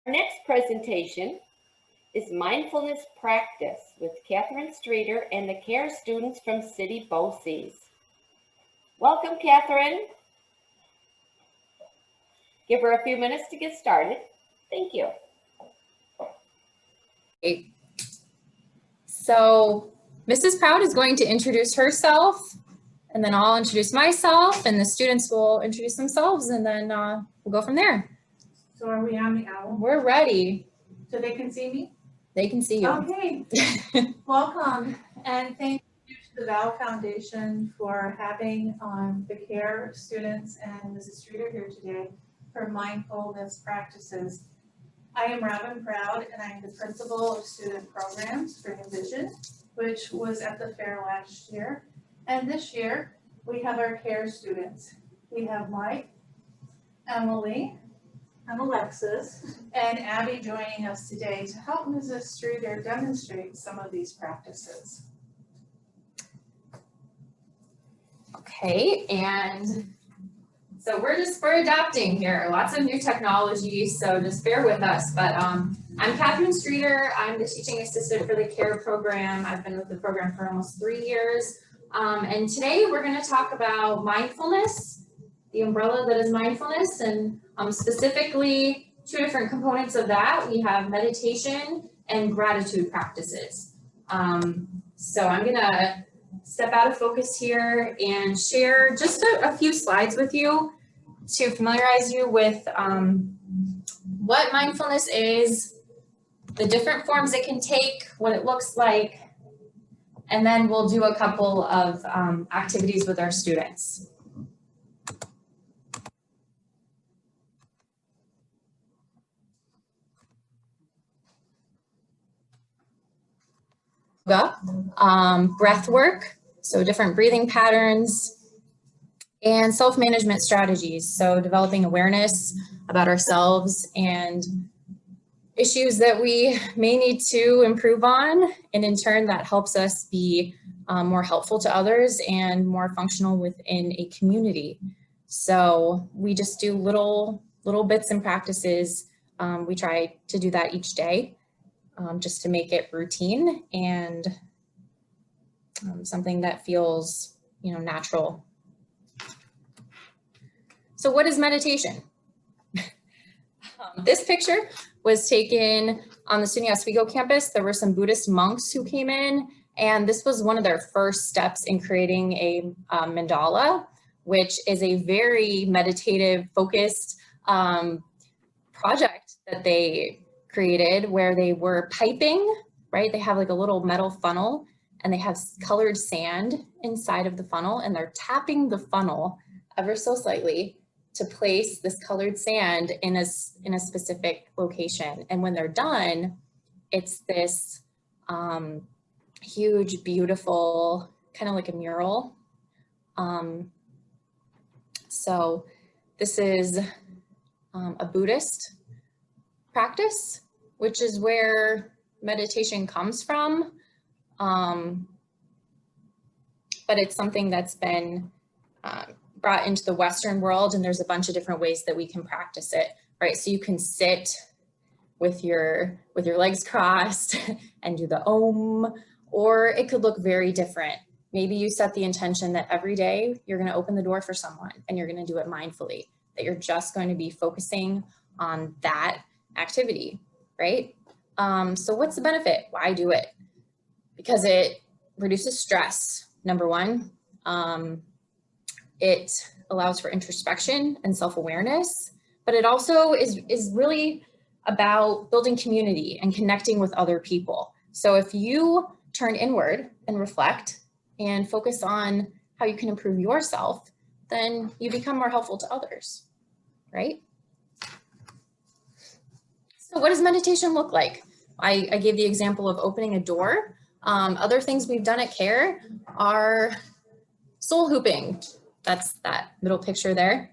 Our next presentation is Mindfulness Practice with Catherine Streeter and the CARE students from City BOCES. Welcome, Catherine. Give her a few minutes to get started. Thank you. Great. So Mrs. Proud is going to introduce herself, and then I'll introduce myself, and the students will introduce themselves, and then we'll go from there. So are we on the owl? We're ready. So they can see me? They can see you. Okay. Welcome, and thank you to the Val Foundation for having the CARE students and Mrs. Streeter here today for mindfulness practices. I am Robin Proud, and I'm the principal of student programs for New Vision, which was at the fair last year. And this year, we have our CARE students. We have Mike, Emily, and Alexis, and Abby joining us today to help Mrs. Streeter demonstrate some of these practices. Okay, and so we're adapting here. Lots of new technology, so just bear with us. But I'm Catherine Streeter. I'm the teaching assistant for the CARE program. I've been with the program for almost 3 years. And today we're going to talk about mindfulness, the umbrella that is mindfulness, and specifically 2 different components of that. We have meditation and gratitude practices. So I'm going to step out of focus here and share just a few slides with you to familiarize you with what mindfulness is, the different forms it can take, what it looks like, and then we'll do a couple of activities with our students. Breath work, so different breathing patterns, and self-management strategies, so developing awareness about ourselves and issues that we may need to improve on, and in turn that helps us be more helpful to others and more functional within a community. So we just do little bits and practices. We try to do that each day. Just to make it routine and something that feels, natural. So what is meditation? This picture was taken on the SUNY Oswego campus. There were some Buddhist monks who came in, and this was one of their first steps in creating a mandala, which is a very meditative, focused project that they created, where they were piping, right? They have like a little metal funnel, and they have colored sand inside of the funnel, and they're tapping the funnel ever so slightly to place this colored sand in a specific location. And when they're done, it's this huge, beautiful, kind of like a mural. So this is a Buddhist practice, which is where meditation comes from. But it's something that's been brought into the Western world, and there's a bunch of different ways that we can practice it, right? So you can sit with your legs crossed and do the Om, or it could look very different. Maybe you set the intention that every day you're going to open the door for someone, and you're going to do it mindfully, that you're just going to be focusing on that activity, right? So what's the benefit? Why do it? Because it reduces stress, number one. It allows for introspection and self-awareness, but it also is really about building community and connecting with other people. So if you turn inward and reflect and focus on how you can improve yourself, then you become more helpful to others, right? So what does meditation look like? I gave the example of opening a door. Other things we've done at CARE are soul hooping. That's that middle picture there.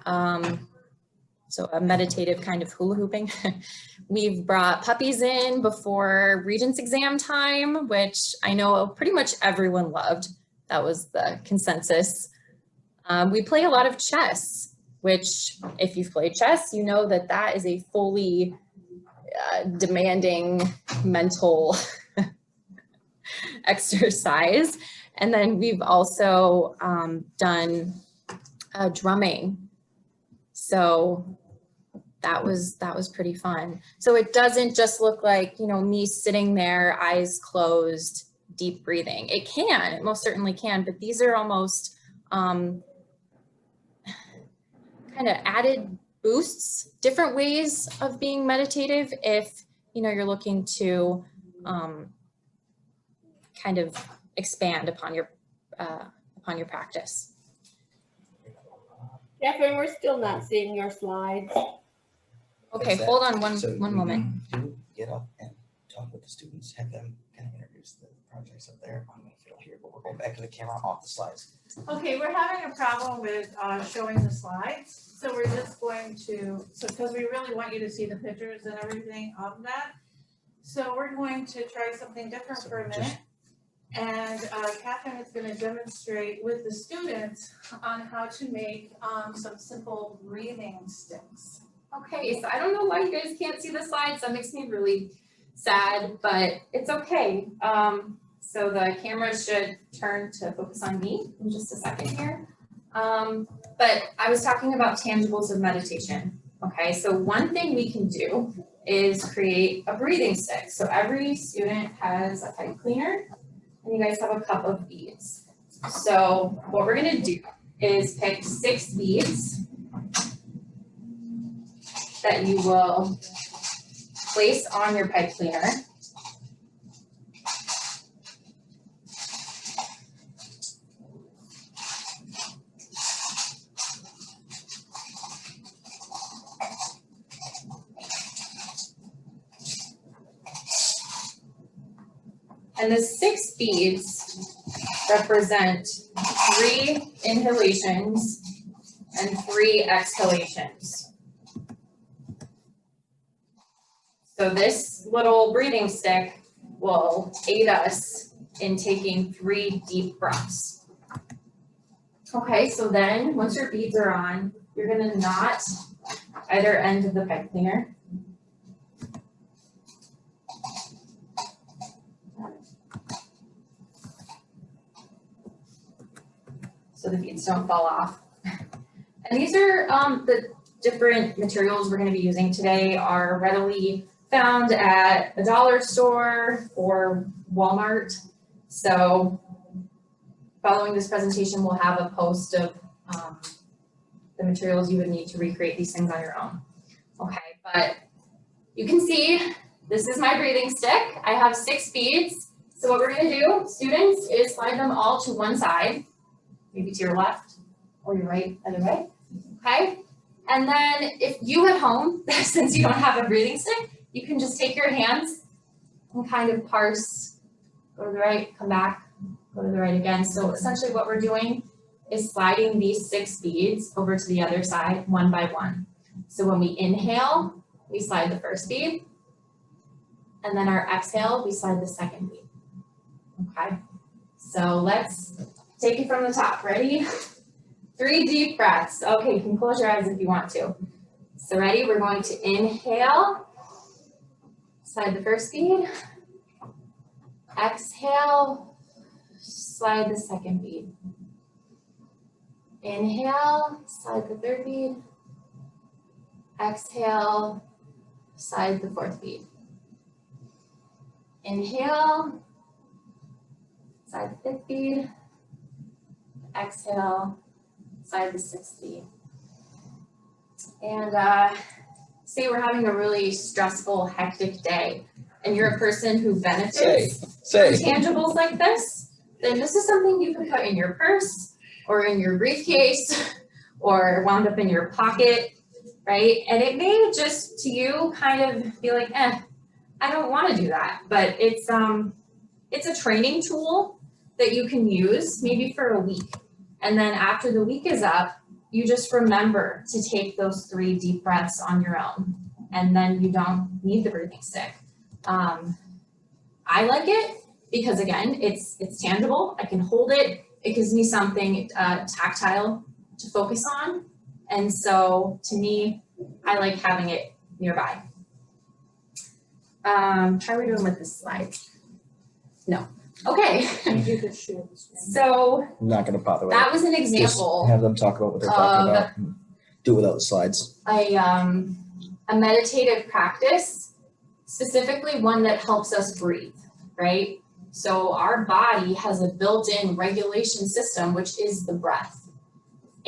So a meditative kind of hula hooping. We've brought puppies in before Regents exam time, which I know pretty much everyone loved. That was the consensus. We play a lot of chess, which if you've played chess, you know that that is a fully demanding mental exercise. And then we've also done drumming. So that was pretty fun. So it doesn't just look like, me sitting there, eyes closed, deep breathing. It most certainly can, but these are almost kind of added boosts, different ways of being meditative if, you're looking to kind of expand upon your practice. Catherine, we're still not seeing your slides. Okay, hold on one moment. You get up and talk with the students, have them kind of introduce the projects up there. I don't know if you'll hear, but we're going back to the camera off the slides. Okay, we're having a problem with showing the slides, so we're just going to, because we really want you to see the pictures and everything of that. So we're going to try something different for a minute. And Catherine is going to demonstrate with the students on how to make some simple breathing sticks. Okay, so I don't know why you guys can't see the slides. That makes me really sad, but it's okay. So the camera should turn to focus on me in just a second here. But I was talking about tangibles of meditation. Okay, so one thing we can do is create a breathing stick. So every student has a pipe cleaner, and you guys have a cup of beads. So what we're gonna do is pick 6 beads that you will place on your pipe cleaner. And the 6 beads represent 3 inhalations and 3 exhalations. So this little breathing stick will aid us in taking 3 deep breaths. Okay, so then once your beads are on, you're gonna knot either end of the pipe cleaner. So the beads don't fall off. And these are the different materials we're going to be using today are readily found at a dollar store or Walmart. So following this presentation, we'll have a post of the materials you would need to recreate these things on your own. Okay, but you can see this is my breathing stick. I have 6 beads. So what we're going to do, students, is slide them all to one side. Maybe to your left or your right, either way, okay? And then if you at home, since you don't have a breathing stick, you can just take your hands and kind of parse, go to the right, come back, go to the right again. So essentially what we're doing is sliding these 6 beads over to the other side one by one. So when we inhale, we slide the first bead, and then our exhale, we slide the second bead, okay? So let's take it from the top. Ready? 3 deep breaths. Okay, you can close your eyes if you want to. So ready? We're going to inhale. Slide the first bead. Exhale. Slide the second bead. Inhale. Slide the third bead. Exhale. Slide the fourth bead. Inhale. Slide the fifth bead. Exhale, slide the 6th bead. And say we're having a really stressful, hectic day, and you're a person who benefits from tangibles like this, then this is something you can put in your purse or in your briefcase or wound up in your pocket, right? And it may just to you kind of be like, I don't want to do that, but it's a training tool that you can use maybe for a week. And then after the week is up, you just remember to take those 3 deep breaths on your own. And then you don't need the breathing stick. I like it because again, it's tangible. I can hold it. It gives me something tactile to focus on. And so to me, I like having it nearby. How are we doing with this slide? No. Okay. You could share the screen. So I'm not gonna bother with that it. was an Just example have them talk about what they're talking of about. And do it without the slides. a meditative practice, specifically one that helps us breathe, right? So our body has a built-in regulation system, which is the breath.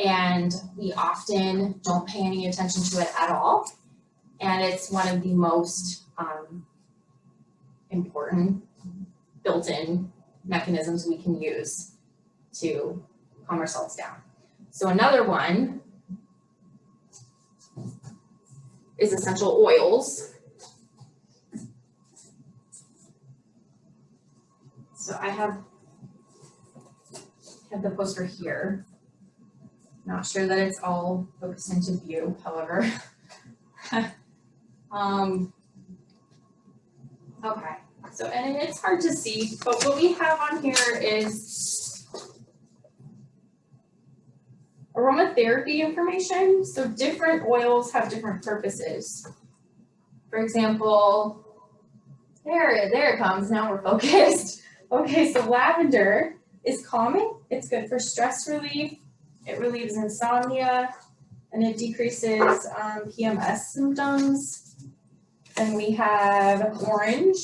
And we often don't pay any attention to it at all. And it's one of the most important built-in mechanisms we can use to calm ourselves down. So another one is essential oils. So I have the poster here. Not sure that it's all focused into view, however. Okay, so and it's hard to see, but what we have on here is aromatherapy information. So different oils have different purposes. For example, there it comes, now we're focused. Okay, so lavender is calming, it's good for stress relief, it relieves insomnia, and it decreases PMS symptoms. Then we have orange,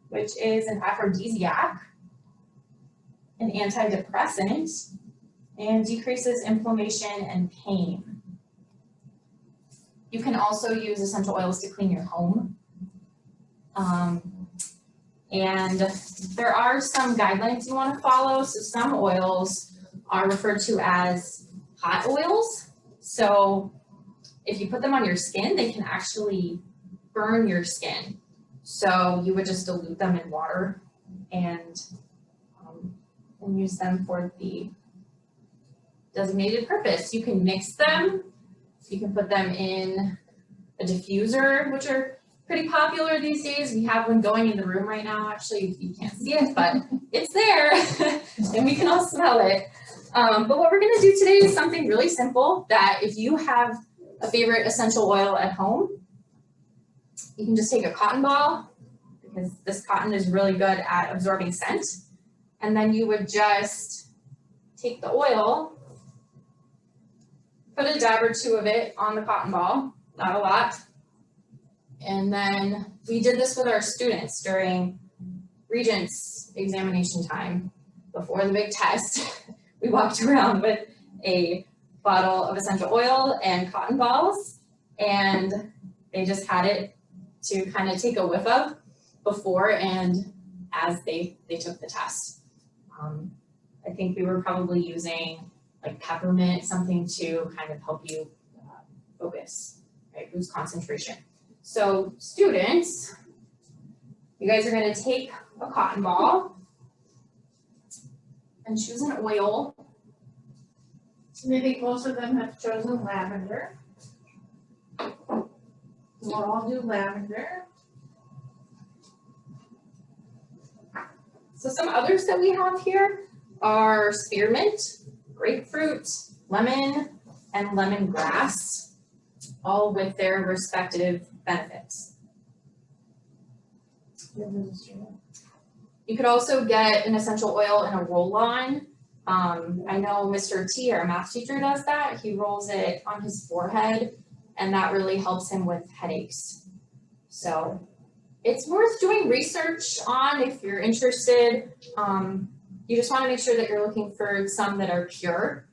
which is an aphrodisiac, an antidepressant, and decreases inflammation and pain. You can also use essential oils to clean your home. And there are some guidelines you want to follow. So some oils are referred to as hot oils. So if you put them on your skin, they can actually burn your skin. So you would just dilute them in water and use them for the designated purpose. You can mix them. You can put them in a diffuser, which are pretty popular these days. We have one going in the room right now. Actually, you can't see it, but it's there and we can all smell it. But what we're gonna do today is something really simple that if you have a favorite essential oil at home, you can just take a cotton ball, because this cotton is really good at absorbing scent. And then you would just take the oil, put a dab or two of it on the cotton ball, not a lot. And then we did this with our students during Regents examination time before the big test. We walked around with a bottle of essential oil and cotton balls, and they just had it to kind of take a whiff of before and as they took the test. I think we were probably using like peppermint, something to kind of help you focus, right, boost concentration. So students, you guys are going to take a cotton ball and choose an oil. And I think most of them have chosen lavender. We'll all do lavender. So some others that we have here are spearmint, grapefruit, lemon, and lemongrass, all with their respective benefits. You could also get an essential oil in a roll-on. I know Mr. T, our math teacher, does that. He rolls it on his forehead, and that really helps him with headaches. So it's worth doing research on if you're interested. You just want to make sure that you're looking for some that are pure.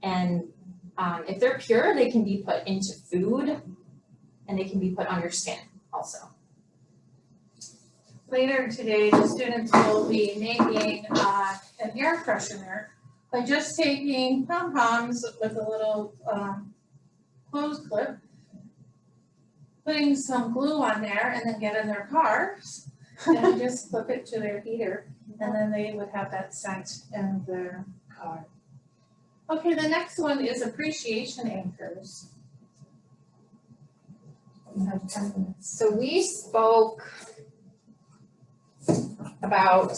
And if they're pure, they can be put into food and they can be put on your skin also. Later today, the students will be making an air freshener by just taking pom-poms with a little clothes clip, putting some glue on there, and then get in their cars and just clip it to their heater, and then they would have that scent in their car. Okay, the next one is appreciation anchors. We have 10 minutes. So we spoke about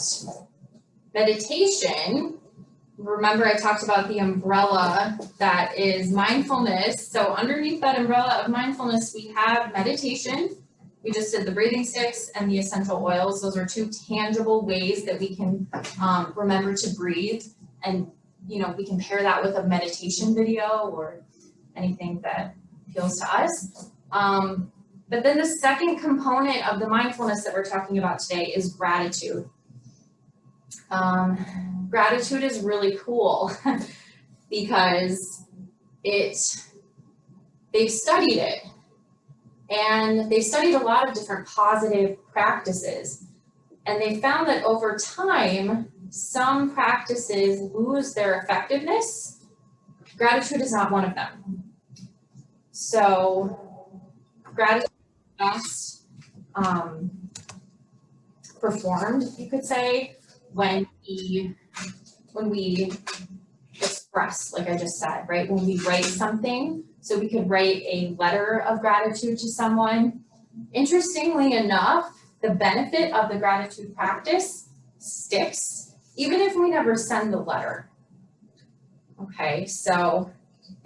meditation. Remember, I talked about the umbrella that is mindfulness. So underneath that umbrella of mindfulness, we have meditation, we just did the breathing sticks and the essential oils. Those are two tangible ways that we can remember to breathe. And, you know, we can pair that with a meditation video or anything that appeals to us. But then the second component of the mindfulness that we're talking about today is gratitude. Gratitude is really cool because they've studied it, and they studied a lot of different positive practices, and they found that over time, some practices lose their effectiveness. Gratitude is not one of them. So gratitude is best performed, you could say, when we express, like I just said, right? When we write something, so we could write a letter of gratitude to someone. Interestingly enough, the benefit of the gratitude practice sticks, even if we never send the letter. Okay, so,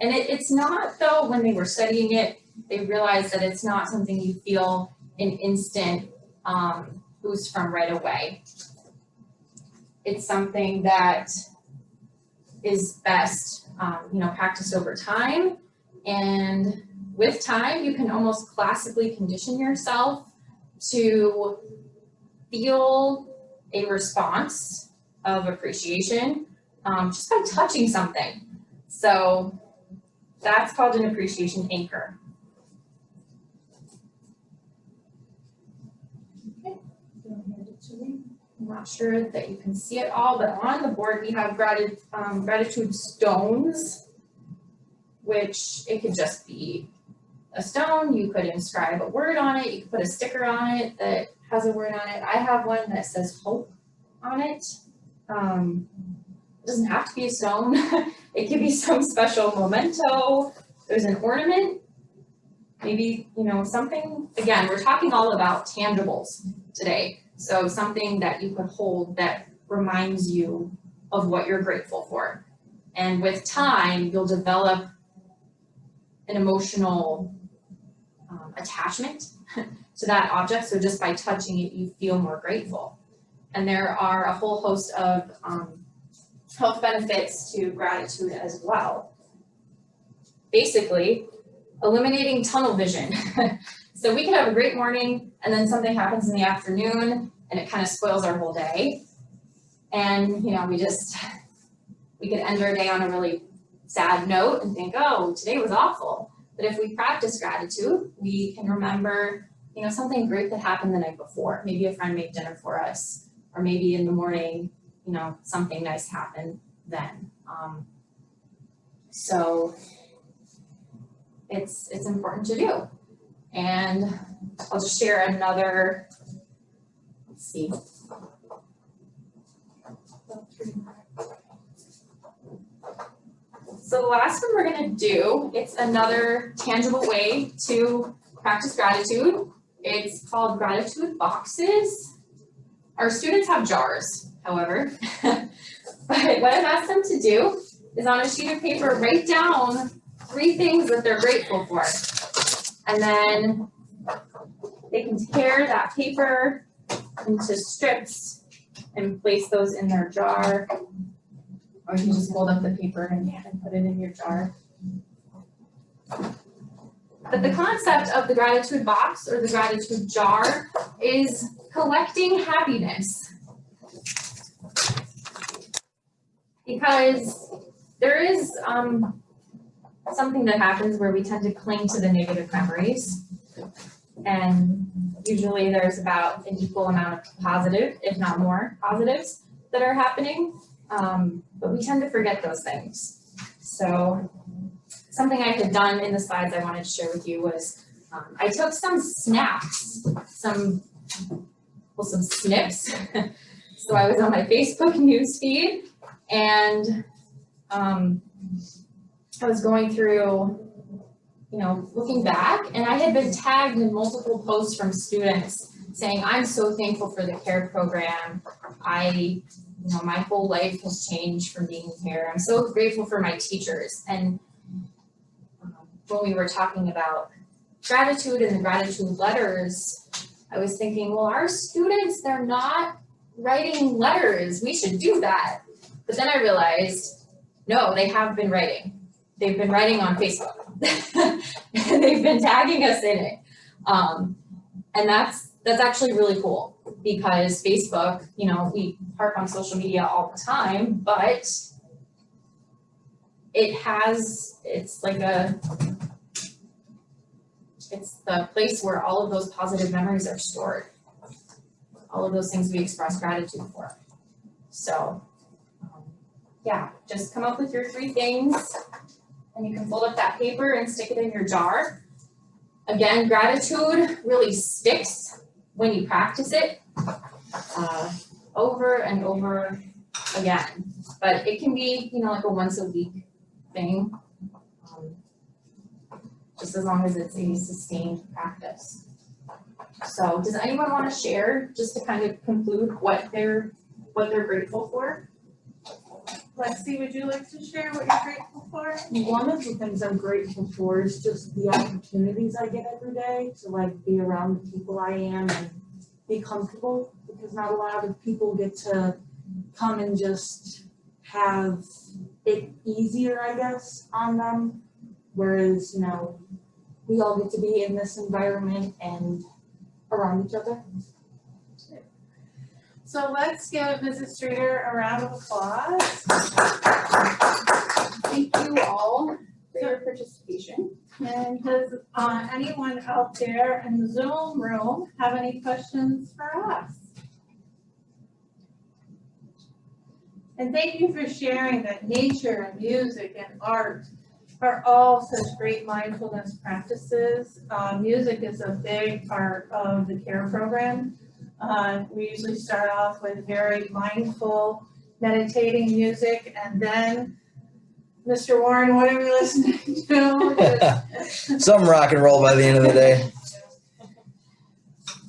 and it's not though, when they were studying it, they realized that it's not something you feel an instant boost from right away. It's something that is best, practiced over time. And with time, you can almost classically condition yourself to feel a response of appreciation just by touching something. So that's called an appreciation anchor. Okay. I'm not sure that you can see it all, but on the board we have gratitude stones, which it could just be a stone. You could inscribe a word on it. You could put a sticker on it that has a word on it. I have one that says hope on it. It doesn't have to be a stone. It could be some special memento. There's an ornament, maybe, something. Again, we're talking all about tangibles today. So something that you could hold that reminds you of what you're grateful for. And with time, you'll develop an emotional attachment to that object. So just by touching it, you feel more grateful. And there are a whole host of health benefits to gratitude as well. Basically, eliminating tunnel vision. So we could have a great morning and then something happens in the afternoon and it kind of spoils our whole day. And, we could end our day on a really sad note and think, oh, today was awful. But if we practice gratitude, we can remember, something great that happened the night before. Maybe a friend made dinner for us, or maybe in the morning, something nice happened then. So it's important to do. And I'll just share another, let's see. So the last one we're going to do, it's another tangible way to practice gratitude. It's called gratitude boxes. Our students have jars, however. But what I've asked them to do is on a sheet of paper, write down 3 things that they're grateful for. And then they can tear that paper into strips and place those in their jar. Or you can just fold up the paper and put it in your jar. But the concept of the gratitude box or the gratitude jar is collecting happiness. Because there is something that happens where we tend to cling to the negative memories. And usually there's about an equal amount of positive, if not more positives that are happening. But we tend to forget those things. So something I had done in the slides I wanted to share with you was I took some snaps, some snips. So I was on my Facebook news feed and I was going through, looking back, and I had been tagged in multiple posts from students saying, I'm so thankful for the CARE program. My whole life has changed from being here. I'm so grateful for my teachers. And when we were talking about gratitude and the gratitude letters, I was thinking, well, our students, they're not writing letters. We should do that. But then I realized, no, they have been writing. They've been writing on Facebook. And they've been tagging us in it. And that's actually really cool because Facebook, you know, we harp on social media all the time, but it's the place where all of those positive memories are stored. All of those things we express gratitude for. So, yeah, just come up with your 3 things and you can fold up that paper and stick it in your jar. Again, gratitude really sticks when you practice it over and over again. But it can be, you know, like a once a week thing, just as long as it's a sustained practice. So does anyone want to share, just to kind of conclude what they're grateful for? Lexi, would you like to share what you're grateful for? One of the things I'm grateful for is just the opportunities I get every day to like be around the people I am and be comfortable, because not a lot of people get to come and just have it easier, I guess, on them. Whereas, you know, we all get to be in this environment and around each other. So let's give Mrs. Streeter a round of applause. Thank you all for your participation. And does anyone out there in the Zoom room have any questions for us? And thank you for sharing that nature and music and art are all such great mindfulness practices. Music is a big part of the CARE program. We usually start off with very mindful, meditating music, and then, Mr. Warren, what are we listening to? Some rock and roll by the end of the day.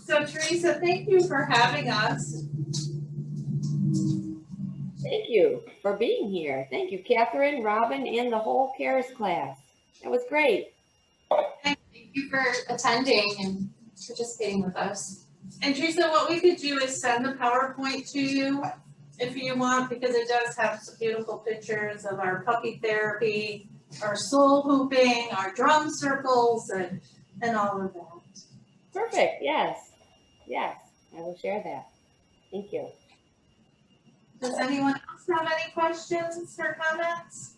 So Teresa, thank you for having us. Thank you for being here. Thank you, Catherine, Robin, and the whole CARES class. That was great. Thank you for attending and participating with us. And Teresa, what we could do is send the PowerPoint to you if you want, because it does have some beautiful pictures of our puppy therapy, our soul hooping, our drum circles, and all of that. Perfect. Yes. Yes. I will share that. Thank you. Does anyone else have any questions or comments?